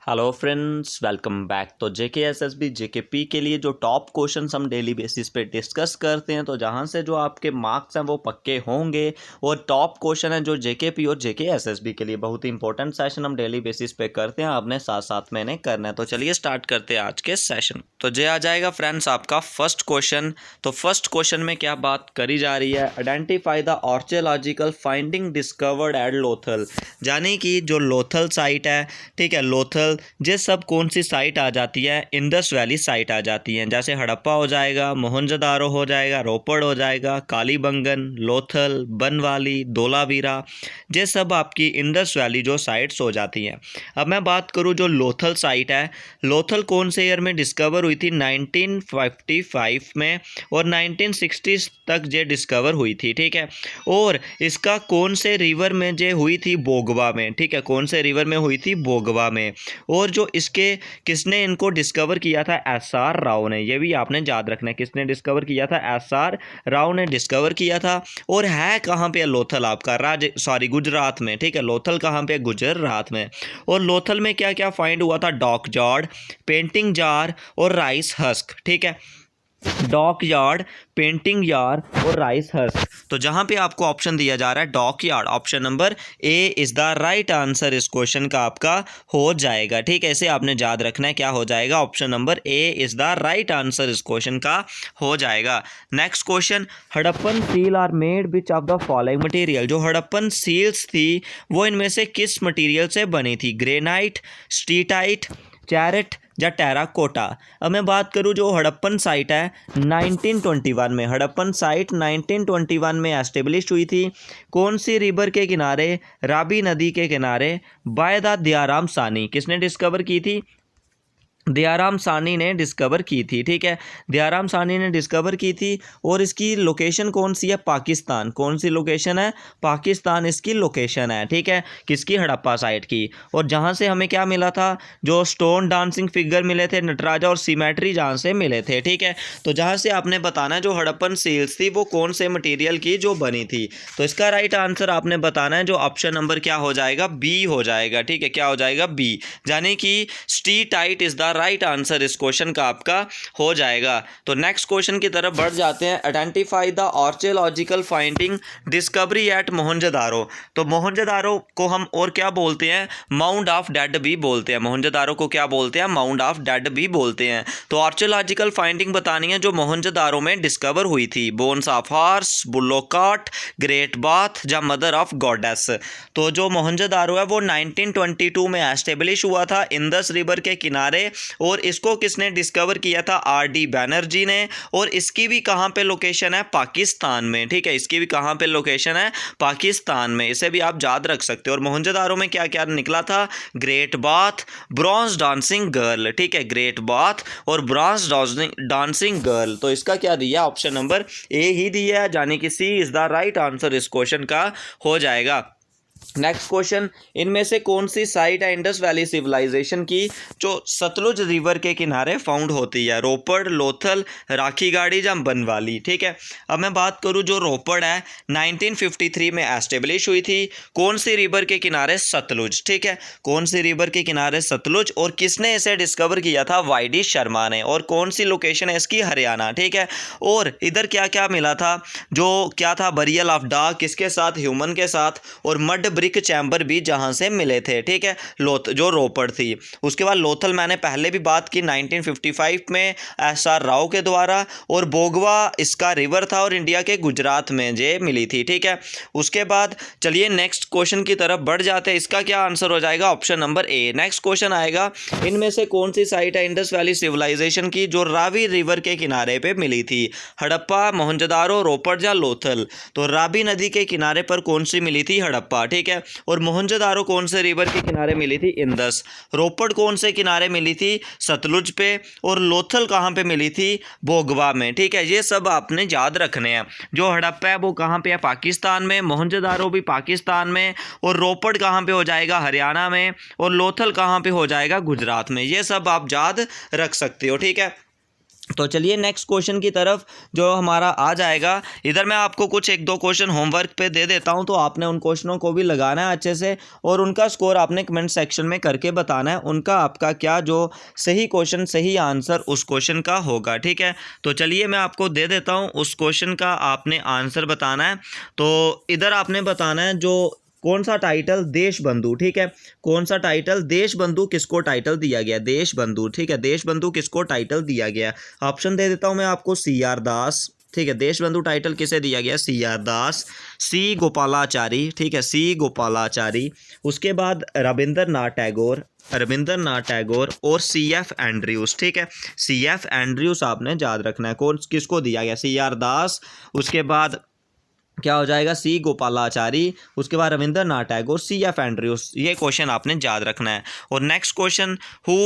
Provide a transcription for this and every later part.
Hello friends, welcome back. तो जेके SSB JKP के लिए जो टॉप क्वेश्चंस हम डेली बेसिस पे डिस्कस करते हैं, तो जहां से जो आपके मार्क्स हैं वो पक्के होंगे। और टॉप क्वेश्चन है जो जेकेपी और जेके एसएसबी के लिए बहुत ही इंपॉर्टेंट सेशन हम डेली बेसिस पे करते हैं, आपने साथ साथ में करना है। तो चलिए स्टार्ट करते हैं आज के सेशन। तो जे आ जाएगा फ्रेंड्स आपका फर्स्ट क्वेश्चन। तो फर्स्ट क्वेश्चन में क्या बात करी जा रही है, identify the archaeological finding discovered at Lothal. यानी कि जो लोथल साइट है, ठीक है, लोथल ये सब कौन सी साइट आ जाती है, इंडस वैली साइट आ जाती है। जैसे हड़प्पा हो जाएगा, मोहनजोदारो हो जाएगा, रोपड़ हो जाएगा, कालीबंगन, लोथल, बनवाली, धोलावीरा, ये सब आपकी इंडस वैली जो साइट्स हो जाती हैं। अब मैं बात करूं जो लोथल साइट है, लोथल कौन से ईयर में डिस्कवर हुई थी, 1955 में, और 1960 तक ये डिस्कवर हुई थी, ठीक है। और इसका कौन से रिवर में जे हुई थी, बोगवा में, ठीक है, कौन से रिवर में हुई थी, बोगवा में। और जो इसके किसने इनको डिस्कवर किया था, एसआर राव ने। ये भी आपने याद रखना है, किसने डिस्कवर किया था, एसआर राव ने डिस्कवर किया था। और है कहाँ पे, लोथल आपका गुजरात में, ठीक है। लोथल कहाँ पे, गुजरात में। और लोथल में क्या क्या फाइंड हुआ था, डॉक यार्ड, पेंटिंग जार और राइस हस्क, ठीक है। डॉक यार्ड, पेंटिंग यार्ड और राइस हस्क। तो जहां पे आपको ऑप्शन दिया जा रहा है dockyard, option number A is the right answer इस क्वेश्चन का आपका हो जाएगा, ठीक है। इसे आपने याद रखना है, क्या हो जाएगा, option number A is the right answer इस क्वेश्चन का हो जाएगा। Next question, Harappan seal are made which of the following material. जो हड़प्पन सील्स थी वो इनमें से किस मटेरियल से बनी थी, ग्रेनाइट, स्टीटाइट, चैरेट या टेराकोटा। अब मैं बात करूं जो हड़प्पन साइट है 1921 में, हड़प्पन साइट 1921 में एस्टेब्लिश हुई थी। कौन सी रिवर के किनारे, राबी नदी के किनारे, बाय द दयाराम सानी। किसने डिस्कवर की थी, दयाराम सानी ने डिस्कवर की थी, ठीक है। दयाराम सानी ने डिस्कवर की थी। और इसकी लोकेशन कौन सी है, पाकिस्तान। कौन सी लोकेशन है, पाकिस्तान इसकी लोकेशन है, ठीक है, किसकी, हड़प्पा साइट की। और जहाँ से हमें क्या मिला था, जो स्टोन डांसिंग फिगर मिले थे, नटराजा और सीमेट्री जहाँ से मिले थे, ठीक है। तो जहाँ से आपने बताना है जो हड़प्पन सील्स थी वो कौन से मटीरियल की जो बनी थी। तो इसका राइट आंसर आपने बताना है, जो ऑप्शन नंबर क्या हो जाएगा, बी हो जाएगा, ठीक है। क्या हो जाएगा, बी, यानी कि steatite is the right answer इस क्वेश्चन का आपका हो जाएगा। तो नेक्स्ट क्वेश्चन की तरफ बढ़ जाते हैं, identify the archaeological finding discovery at Mohenjodaro. तो मोहनजोदारो को हम और क्या बोलते हैं, माउंट ऑफ डेड भी बोलते हैं। मोहनजोदारो को क्या बोलते हैं, माउंट ऑफ डेड भी बोलते हैं। तो आर्कियोलॉजिकल फाइंडिंग बतानी है जो मोहनजोदारो में डिस्कवर हुई थी, bones of horse, bullock cart, great bath या मदर ऑफ गॉडेस। तो जो मोहनजोदारो है वो 1922 में एस्टेब्लिश हुआ था इंडस रिवर के किनारे। और इसको किसने डिस्कवर किया था, आर.डी. बैनर्जी ने। और इसकी भी कहाँ पे लोकेशन है, पाकिस्तान में, ठीक है। इसकी भी कहाँ पे लोकेशन है, पाकिस्तान में। इसे भी आप याद रख सकते हो। और मोहनजोदारो में क्या क्या निकला था, great bath, bronze dancing girl, ठीक है, ग्रेट बाथ और ब्रॉन्ज डांसिंग गर्ल। तो इसका क्या दिया, ऑप्शन नंबर ए ही दिया, यानी कि सी इज द राइट आंसर इस क्वेश्चन का हो जाएगा। नेक्स्ट क्वेश्चन, इनमें से कौन सी साइट है इंडस वैली सिविलाइजेशन की जो सतलुज रिवर के किनारे फाउंड होती है, रोपड़, लोथल, राखीगढ़ी या बनवाली, ठीक है। अब मैं बात करूं जो रोपड़ है 1953 में एस्टेब्लिश हुई थी। कौन सी रिवर के किनारे, सतलुज, ठीक है, कौन सी रिवर के किनारे, सतलुज। और किसने इसे डिस्कवर किया था, वाई.डी. शर्मा ने। और कौन सी लोकेशन है इसकी, हरियाणा, ठीक है। और इधर क्या क्या मिला था, जो क्या था, बरियल ऑफ डॉग किसके साथ, ह्यूमन के साथ। और मड ब्रिक चैम्बर भी जहां से मिले थे, ठीक है, जो रोपड़ थी। उसके बाद लोथल मैंने पहले भी बात की 1955 में एस.आर. राव के द्वारा। और बोगवा इसका रिवर था और इंडिया के गुजरात में जे मिली थी, ठीक है। उसके बाद चलिए नेक्स्ट क्वेश्चन की तरफ बढ़ जाते हैं। इसका क्या आंसर हो जाएगा, ऑप्शन नंबर ए। नेक्स्ट क्वेश्चन आएगा, इनमें से कौन सी साइट है इंडस वैली सिविलाइजेशन की जो रावी रिवर के किनारे पे मिली थी, हड़प्पा, मोहनजोदारो, रोपड़ या लोथल। तो रावी नदी के किनारे पर कौन सी मिली थी, हड़प्पा, ठीक है। और मोहनजोदारो कौन से रिवर के किनारे मिली थी, इंदस। रोपड़ कौन से किनारे मिली थी, सतलुज पे। और लोथल कहाँ पे मिली थी, बोगवा में, ठीक है। ये सब आपने याद रखने हैं। जो हड़प्पा है वो कहाँ पे है, पाकिस्तान में। मोहनजोदारो भी पाकिस्तान में। और रोपड़ कहाँ पे हो जाएगा, हरियाणा में। और लोथल कहाँ पे हो जाएगा, गुजरात में। ये सब आप याद रख सकते हो, ठीक है। तो चलिए नेक्स्ट क्वेश्चन की तरफ जो हमारा आ जाएगा। इधर मैं आपको कुछ 1-2 क्वेश्चन होमवर्क पे दे देता हूं, तो आपने उन क्वेश्चनों को भी लगाना है अच्छे से और उनका स्कोर आपने कमेंट सेक्शन में करके बताना है उनका आपका क्या जो सही क्वेश्चन सही आंसर उस क्वेश्चन का होगा, ठीक है। तो चलिए मैं आपको दे देता हूँ, उस क्वेश्चन का आपने आंसर बताना है। तो इधर आपने बताना है जो कौन सा टाइटल देश बंधु, ठीक है, कौन सा टाइटल देश बंधु किसको टाइटल दिया गया, देश बंधु, ठीक है, देश बंधु किसको टाइटल दिया गया। ऑप्शन दे देता हूं मैं आपको, सी आर दास, ठीक है, देश बंधु टाइटल किसे दिया गया, सी आर दास, सी गोपालाचारी, ठीक है, सी गोपालाचारी, उसके बाद रविंद्रनाथ टैगोर, रविंद्रनाथ टैगोर और सी एफ एंड्रयूस, ठीक है, सी एफ एंड्रयूस आपने याद रखना है कौन किसको दिया गया, सी आर दास, उसके बाद क्या हो जाएगा, सी गोपालाचारी, उसके बाद Rabindranath Tagore, C F Andrews, ये क्वेश्चन आपने याद रखना है। और next question, who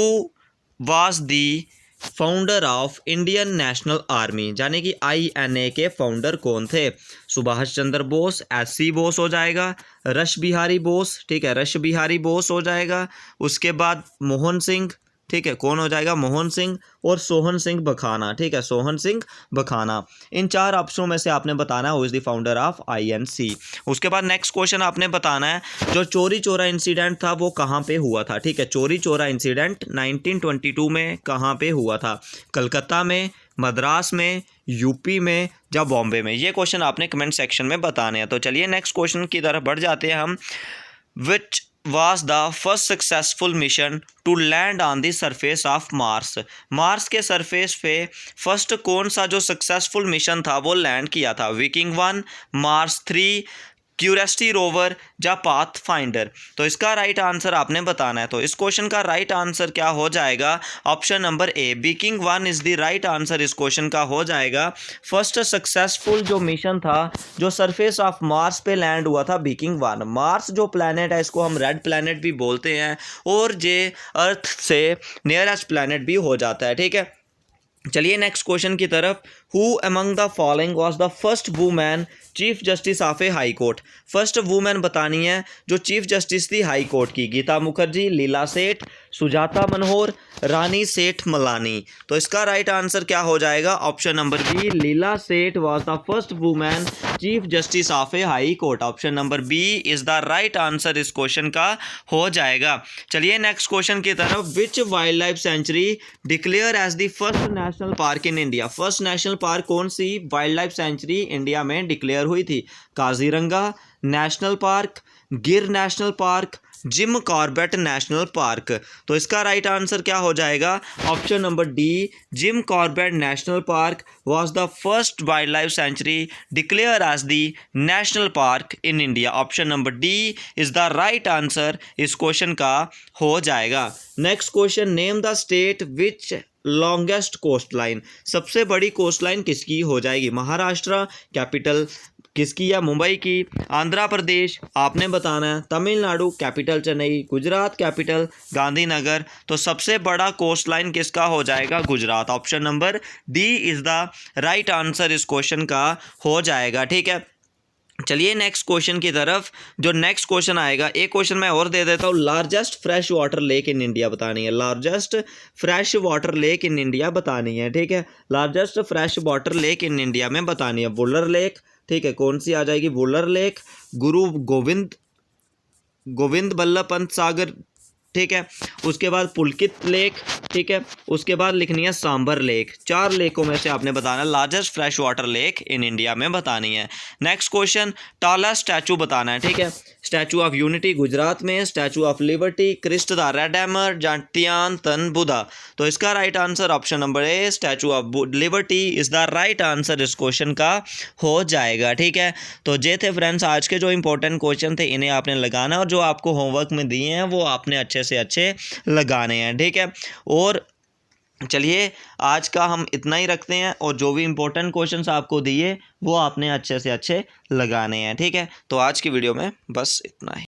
was the founder of Indian National Army, यानी कि INA के फाउंडर कौन थे, सुभाष चंद्र बोस, SC बोस हो जाएगा, रश बिहारी बोस, ठीक है, रश बिहारी बोस हो जाएगा, उसके बाद मोहन सिंह, ठीक है, कौन हो जाएगा, मोहन सिंह, और सोहन सिंह बखाना, ठीक है, सोहन सिंह बखाना। इन 4 ऑप्शनों में से आपने बताना है who is the founder of INC। उसके बाद नेक्स्ट क्वेश्चन आपने बताना है जो चोरी चोरा इंसिडेंट था वो कहाँ पे हुआ था, ठीक है, चोरी चोरा इंसिडेंट 1922 में कहाँ पे हुआ था, कलकत्ता में, मद्रास में, यूपी में या बॉम्बे में, ये क्वेश्चन आपने कमेंट सेक्शन में बताने हैं। तो चलिए नेक्स्ट क्वेश्चन की तरफ बढ़ जाते हैं हम। विच was the first successful mission to land on the surface of Mars, Mars के सरफेस पे फर्स्ट कौन सा जो सक्सेसफुल मिशन था वो लैंड किया था, विकिंग 1, मार्स 3, क्यूरियोसिटी रोवर या पाथ फाइंडर। तो इसका राइट आंसर आपने बताना है। तो इस क्वेश्चन का राइट आंसर क्या हो जाएगा, option number A, Viking 1 is the right answer इस क्वेश्चन का हो जाएगा। फर्स्ट सक्सेसफुल जो मिशन था जो सरफेस ऑफ मार्स पे लैंड हुआ था, विकिंग 1। मार्स जो प्लैनेट है इसको हम रेड प्लैनेट भी बोलते हैं और ये अर्थ से नियरेस्ट प्लैनेट भी हो जाता है, ठीक है। चलिए नेक्स्ट क्वेश्चन की तरफ, who among the following was the first women chief justice of a high court, first women बतानी है जो चीफ जस्टिस थी हाई कोर्ट की, गीता मुखर्जी, लीला सेठ, सुजाता मनोहर, रानी सेठ मलानी। तो इसका राइट आंसर क्या हो जाएगा, option number B, Leela Seth was the first women chief justice of a high court, option number B is the right answer इस क्वेश्चन का हो जाएगा। चलिए नेक्स्ट क्वेश्चन की तरफ, which wild life sanctuary declare as the first national park in India, first national park कौन सी wild life sanctuary India में डिक्लेयर हुई थी, Kaziranga national park, Gir national park, Jim Corbett national park. तो इसका राइट आंसर क्या हो जाएगा, option number D, Jim Corbett national Park was the first wild life sanctuary declare as the national park in India, option number D is the right answer इस question का हो जाएगा। Next question, name the state which longest coastline, सबसे बड़ी coast line किसकी हो जाएगी, Maharashtra, capital किसकी है, मुंबई की, आंध्र प्रदेश आपने बताना है, तमिलनाडु कैपिटल चेन्नई, गुजरात कैपिटल गांधीनगर। तो सबसे बड़ा कोस्ट लाइन किसका हो जाएगा, Gujarat, option number D is the right answer इस क्वेश्चन का हो जाएगा, ठीक है। चलिए नेक्स्ट क्वेश्चन की तरफ, जो नेक्स्ट क्वेश्चन आएगा, एक क्वेश्चन मैं और दे देता हूँ, largest fresh water lake in India बतानी है, largest fresh water lake in India बतानी है, ठीक है, largest fresh water lake in India में बतानी है, वुलर लेक, ठीक है, कौन सी आ जाएगी, वुलर लेक, गुरु गोविंद बल्लभ पंत सागर, ठीक है, उसके बाद पुलकित लेक, ठीक है, उसके बाद लिखनी है सांबर लेक। 4 लेकों में से आपने बताना है largest fresh water lake in India में बतानी है। नेक्स्ट क्वेश्चन, टॉलेस्ट स्टैचू बताना है, ठीक है, स्टैचू ऑफ यूनिटी गुजरात में, statue of liberty, Christ the redeemer, जांटियान तन बुधा। तो इसका right answer option number A, statue of liberty is the right answer इस क्वेश्चन का हो जाएगा, ठीक है। तो ये थे फ्रेंड्स आज के जो इंपॉर्टेंट क्वेश्चन थे, इन्हें आपने लगाना और जो आपको होमवर्क में दिए हैं वो आपने अच्छे से अच्छे लगाने हैं, ठीक है। और चलिए आज का हम इतना ही रखते हैं और जो भी इंपॉर्टेंट क्वेश्चंस आपको दिए वो आपने अच्छे से अच्छे लगाने हैं, ठीक है। तो आज की वीडियो में बस इतना ही।